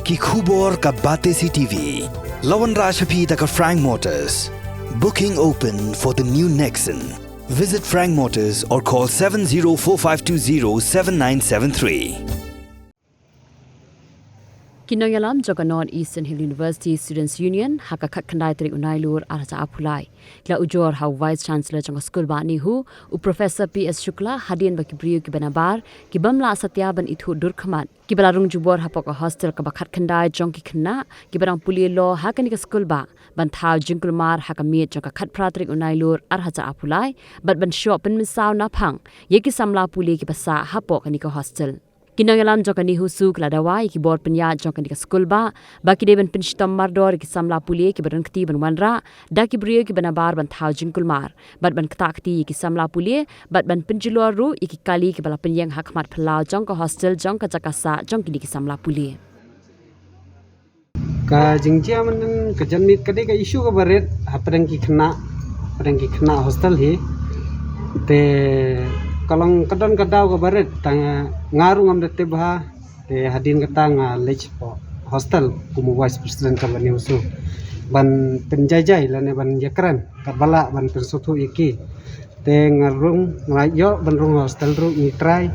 Ki khubor ka Bate CTV. Lawan Rashapi taka Frank Motors. Booking open for the new Nexon. Visit Frank Motors or call 7045207973. Kinoyalam Joga North Eastern Hill University Students Union haka khandai tri unailur arja apulai kla ujor ha vice chancellor jong school ba ni hu u professor PS Shukla hadien ba kibriu ki banabar ki bamla satya ban ithu dur khamat ki balarung jubor ha pok hostel ka bakhat khandai jong ki khna ki barang puli lo ha kani ka school ba ban thau jingkulmar ha ka miet jong ka khat pratrik unailur arja apulai bat ban shop pen misaw na phang ye ki samla puli ki basa ha pok ani ka hostel Kinangalam jokani husuk ladawai ki bor penya jokani ka school ba baki deban pinchtom mardor ki samla pulie ki baran kti ban wanra da ki brio ki banabar ban thau jingkul mar bat ban ktakti ki samla pulie bat ban pinjilor ru iki kali ki bala penyang hakmat phalau jong ka hostel jong ka jakasa jong ki samla pulie ka jingjia man ka janmit kade ka issue ka baret haprang ki khna hostel hi te kalong kadon kadaw ka baret tang ngaru ngam dete bah te hadin kata nga lech po hostel kumu vice president ka bani usu ban penjajai lane ban yakran ka bala ban persotu iki te ngarung ngayo ban rung hostel ru ni try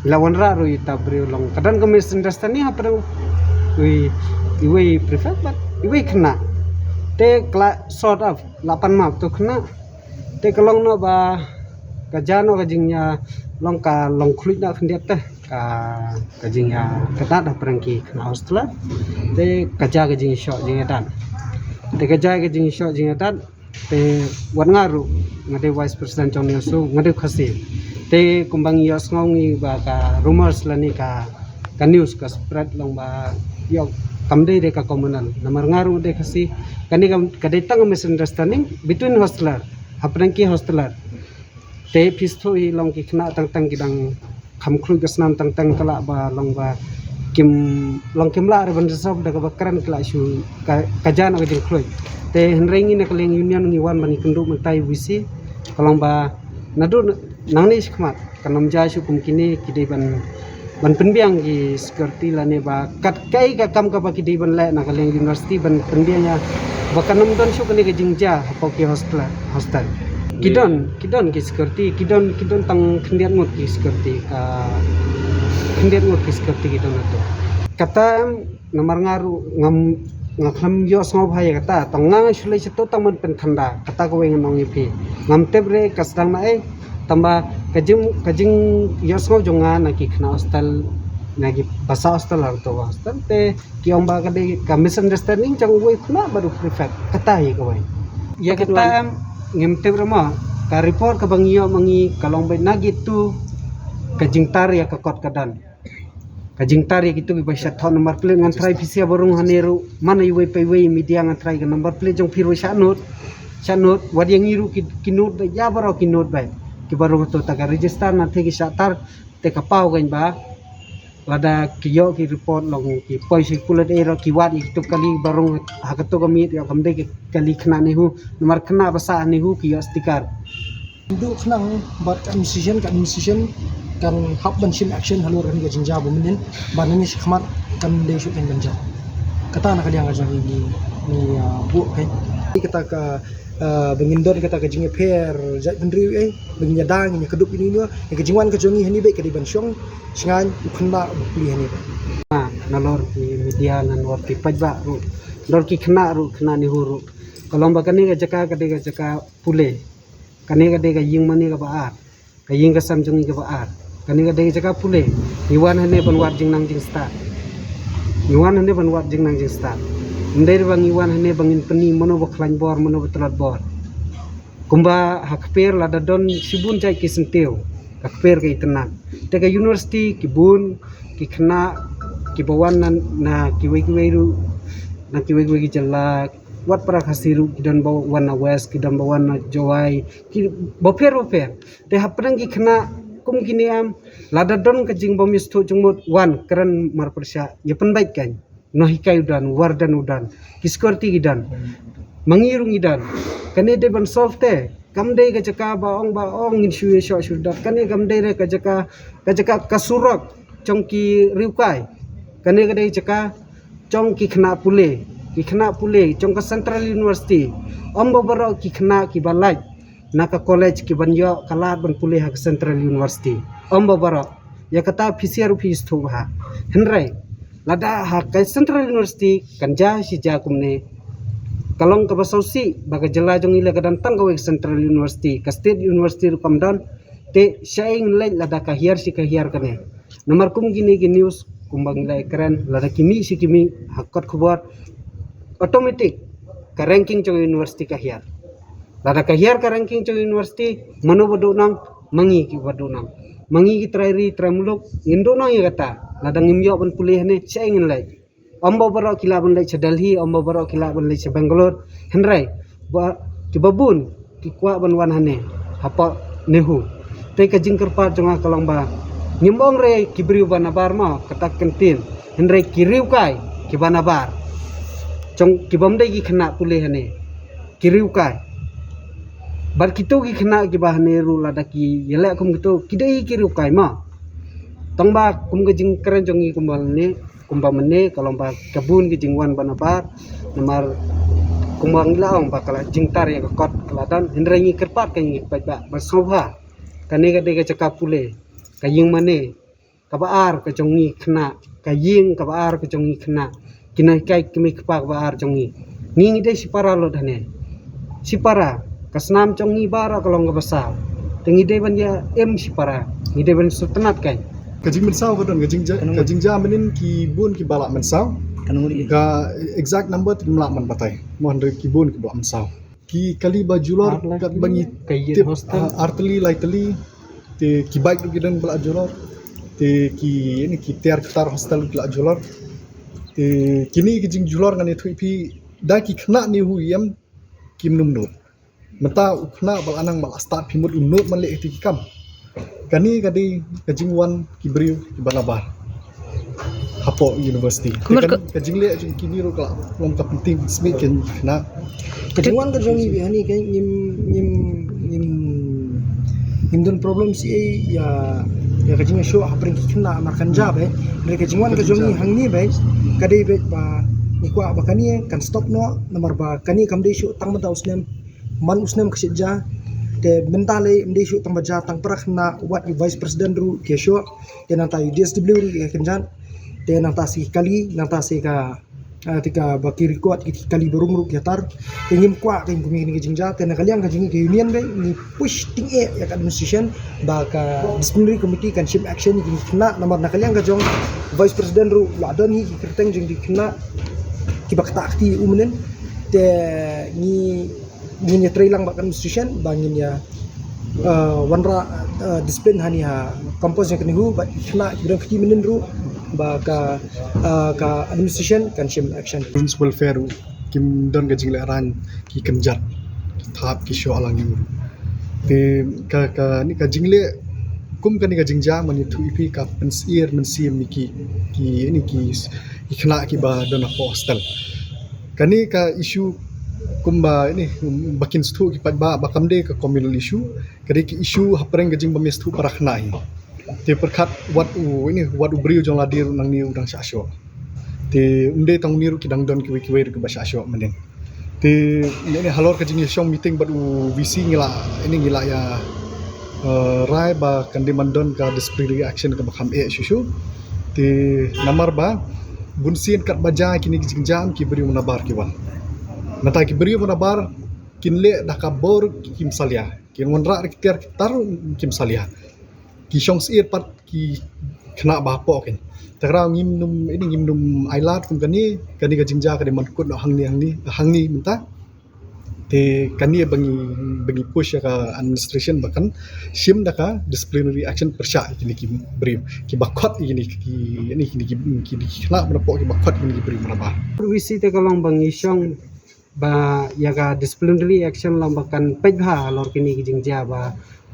lawan ra ru itabri long kadon ka misunderstanding haprang we prefer but we kena te sort of 8 map to kena te kalong no ba kajano kajingnya long khluit na khndiap ta kajingnya kata da prangki khna hostel te kaja kajing shot jing dan te kaja kajing shot jing dan te wan ngaru ngade vice president chong nesu ngade khasi te kumbang yos ngongi ba ka rumors lani ka news ka spread long ba yo kamde de ka komunal namar ngaru de khasi kani kade tang misunderstanding between hosteler haprangki hosteler te pisto hi long ki khna tang kidang khamkhlu gasnam tang kala ba long ba kim la re ban resolve da ba karan kala shu ka jana ga ding khloi te henrengi na kaleng union ngi wan mani kundu mentai wisi kalong ba nadu nangni khmat kanam ja shu kum kini kidai ban penbiang ki security la ne ba kat kai ka kam ka ba kidai ban la na kaleng university ban penbiangnya ba kanam don shu kani ga jingja hapo ki hostel Kidon ki security kidon tang khendiat ngot ki security kidon ato kata namar ngaru ngakhlam yo sngau bhai kata tongang sulai seto taman pen khanda kata ko weng nong ipi ngam tebre kasdang na tamba kajing yo sngau jonga na ki khna hostel nagi basa hostel arto hostel te ki omba kade ka misunderstanding jang we khna baru prefect kata hi ko wai ya kata ngem tebrama ka report ka bangyo mangi kalong bay nagitu kajing tar ya ka kot kadan kajing tar ya gitu bi sha thon number plate ngan try pisia borung haneru mana yu pe we media ngan try ka number plate jong phiru shanot wad yang iru kinut ya baro kinut bay ki baru to ta register na the ki satar te ka pau gain ba lada kiyo ki report long ki poisi kulat ero ki wat itu kali barong hakato kami ya kamde kali khna ne hu nomor khna basa ne hu ki stiker du khnang bat kan decision kan hab ban sim action halur kan ga jingja bu minin ban ni khmat kan de shu kan banja kata na kaliang ga ni bu kai kata ka bengindor kata ka jinge per jai pendri bengnya dang ni kedup ini no ke jingwan ka jongi hani be ka di ban syong singan khna buli hani nalor ki media nan war ki pajba ru lor ki khna ni huru kalomba kani ga jaka pule kani ga de ga ying mani ga baar ka ying ga sam jongi ga baar kani ga de jaka pule iwan hane ban wat jing nang jing start ndai bang iwan hane bangin peni mono baklan bor mono betlat bor kumba hakper lada don sibun jai ki senteu hakper ke itenan te ka university ki bun ki khna ki bawan na ki we ki jalla wat para khasiru ki don bawan na west ki don bawan na jowai ki boper te haprang ki khna kum kini am lada don ka jing bomis tu jungmut wan keren mar persya ye penbaik kan nohikai udan wardan udan kiskorti gidan mangirung idan kane de ban softe kamde ka jaka baong in shu sudat kane kamde re ka jaka kasurok chongki riukai kane ka de jaka chong ki khna pule chong ka Central University ombo baro ki khna ki balai naka college ki banyo kalat ban pule ha Central University ombo baro ya kata official office thu ha henrai lada ha ka Central University kanja si ja kumne kalong ka basausi baga jela jong ila kadan tang ka Central University ka State University kamdan te shaing lai lada ka hiar kane nomor kum gini news kumbang lai keren lada kimi hakkat khubar automatic ka ranking jong university ka hiar lada ka hiar ka ranking jong university mano bodo nang mangi ki trairi tramuluk indo nang ya kata lada ngimyo ban pulih ne shaing lai ombo baro kila ban lai Delhi ombo baro kila ban lai Bangalore henrai ba ki babun ki kwa ban wan hane hapa nehu te ka jingkar pa jonga kalong ba nyimbong re ki briu banabar ma kata kentin henrai ki riu kai ki banabar chong ki bomde ki khna pule hane ki riu kai bar kito ki khna ki ba hane ru lada ki yele kum kito kidai ki riu kai ma tongba kum ga jingkar jongi kumbal ne kumba mene kalong ba kabun ki jingwan banabar namar kumbang laong bakala jingtar ya kot kelatan henrai ngi kerpat ka ngi ba basauha kane ka de ka cakap pule kaying mane kabaar ka jongi khna kaying kabaar ka jongi khna kinai kai kimi kpa kabaar jongi ngi de sipara lo dhane sipara kasnam jongi bara kalong ka basa tengi de ban ya sipara ngi de ban sutanat kai kajing mensau ko don kajing ja menin ki bun ki balak mensau ka exact number ti melak man patai mo andre ki bun ki balak mensau ki kali bajulor kat bangi kayin hostel arteli laiteli te ki baik du gidan balak julor te ki ini ki tiar ketar hostel balak julor te kini ki jing julor ngani thui pi da ki khna ni hu yam kim num nut mata khna bal anang bal start pimut unut man le ti kam kani kadi kajing wan ki briu ki banabar hapo university kajing le jing kini ro kala lom ka penting smit ken khna kajing wan ka jongi hani kay nim don problem si ya kajing show hapring kina makan jab mereka kajing wan ka jongi hangni bai kadai bai ba nikwa ba kani kan stop no nomor ba kani kam de show tang mata usnem man usnem ksija te mentale mde show tang baja tang prakhna wat vice president ru ke show te nanta UDSW ru ke kenjan te nanta si kali nanta si ka tika bakiri kuat kali burung ru yatar ingin kwa kan kumi ni jingja te na kaliang ka jingi ke union be ni push ting ya administration ba ka disciplinary committee kan ship action ni kena nomor na kaliang ka jong vice president ru ladon hi kerteng jing di kena ki bakta akti umnen te ni ngin ya trailang ba administration bangin ya wanra discipline hani ha compose yang kenihu ba kena kira kiti menen ru ba ka administration kan shim action Prince welfare kim don gajing le ran ki kenjat thap ki show alang yu te ka ni gajing le kum kan ni gajing ja mani thu ipi ka pensier mensim ni ki ni ki khna ki ba don hostel kani ka issue kumba ini bakin stu ki ba kamde ka communal issue kadi ki issue hapreng gajing ba mestu parakhnai te perkhat wat briu jong ladir nang ni udang syasyo te unde tang niru kidang don ki wer ke basasyo menen te ini halor ka jing shong meeting bad vc ngila ya rai ba kandi mandon ka disciplinary action ka bakam shushu te namar ba bunsin kat baja kini jing jam ki briu nabar ki wan nata ki briu nabar kinle dakabor kim salia kin wanra rekter tar kim salia ki shong sir pat ki khna ba po ken takra ngim num ailat kum kani ka jingja ka de man kut hangni minta te kani bangi push ka administration bahkan sim daka disciplinary action persya kini ki brief ki bakot ini ki khna ba po ki bakot ini ki brief ba visi te kalong bangi shong ba yaga disciplinary action lambakan pegha lor kini ki jingja ba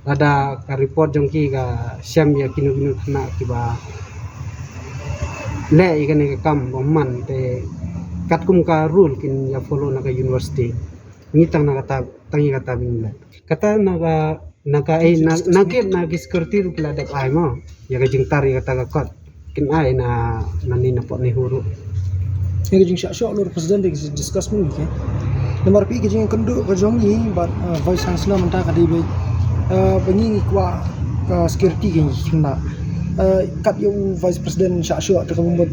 ada ka report jongki ka syam ya kinu khna ki ba le ikane ka kam man te katkum ka rule kin ya follow na ka university ni tang na kata bin kata na security ru kila dak ai mo ya ka jingtar ya kata ka kot kin ai na ni na po ni huru yang jing syak lor president de discuss mun ke nomor pi ke jing kendu ke jong ni bat vice chancellor menta ka di bengi kwa security ke kena kat yo vice president syak te kemut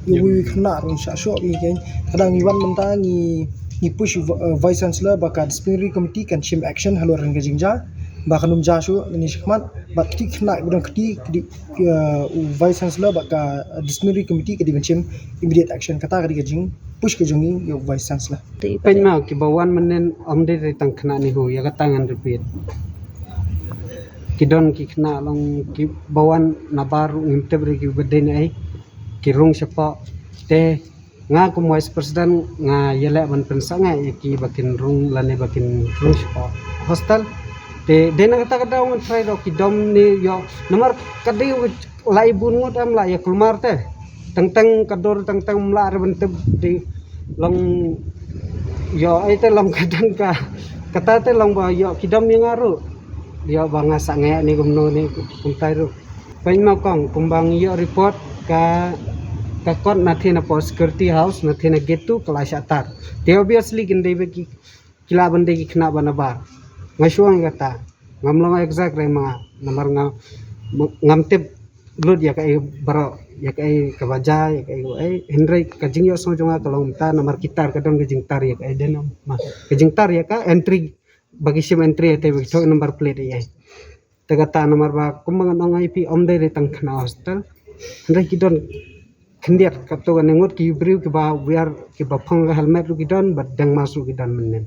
yo wi kena ron syak ni ke kadang iwan menta ni push vice chancellor baka disciplinary committee kan shim action halor ke jing ja baka num ja shu ni shikmat bat ti kena gudang kedi vice chancellor baka disciplinary committee ke di shim immediate action kata ke jing push ke jongi yo vice chancellor pen mau ki bawan menen omde tang kena ni hu ya katangan repeat kidon ki kena long ki bawan nabaru ngimte beri ki beden ai ki rong sepa te nga ko vice president nga yele ban pensanga ki bakin rong lane bakin rong sepa hostel te dena kata kada ngon try do ki dom ni yo nomor kadi lai bun ngot am la ya kulmar te tang kador tang mla bente di long yo ai te long kadang ka kata te long ba yo ki dom yang aru dia banga sange ni gumno ni kumtai ru pen ma kong kumbang yo report ka kon nathina po security house nathina gate tu kelas atar they obviously ginde be ki kila bande ki khna banabar ngasuang kata ngamlong exact re ma nomor ngamte blood ya kai baro ya kai kabaja ya kai ai hendrai kajing yo sonjonga kalong ta nomor kitar kadang kajing tar ya kai denam ma kajing tar ya ka entry bagi sim entry te bagi number plate ya tegata nomor ba kumang nong IP omde re tang khna hostel hendrai kidon kendiat kato ngot ki briu ki ba biar ki ba phang helmet ru kidon badang masuk kidon menen